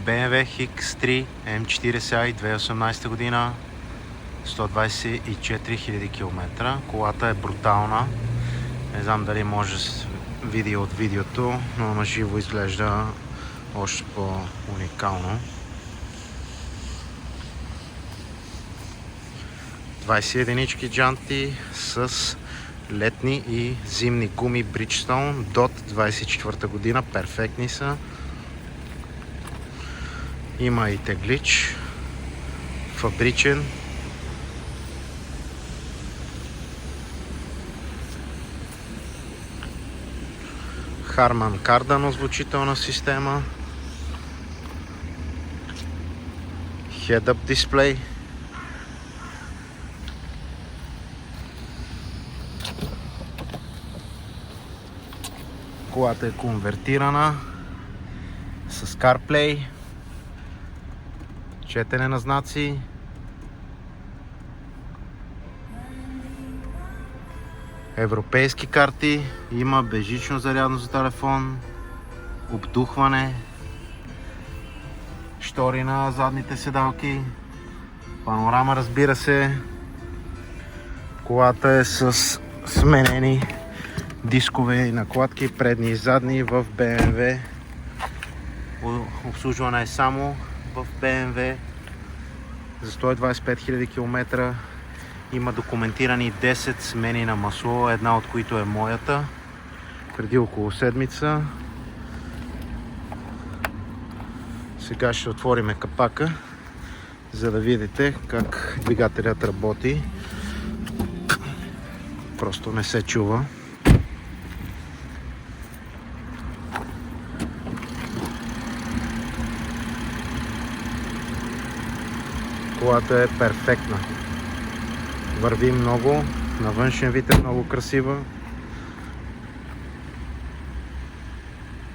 BMW X3 M40i 2018 година, 124 000 км. Колата е брутална. Не знам дали може да се види от видеото, но на живо изглежда още по-уникално. 21 джанти с летни и зимни гуми Bridgestone DOT 24 година. Перфектни са. Има и теглич. Фабричен. Harman Kardon озвучителна система. Head-up дисплей. Колата е конвертирана с CarPlay, четене на знаци, европейски карти, има безжично зарядно за телефон, обдухване, штори на задните седалки, панорама, разбира се. Колата е с сменени дискове и накладки, предни и задни в BMW. Обслужване е само в BMW. За 125 000 км има документирани 10 смени на масло, една от които е моята, преди около седмица. Сега ще отворим капака, за да видите как двигателят работи. Просто не се чува. Колата е перфектна. Върви много, на външен вид е много красива.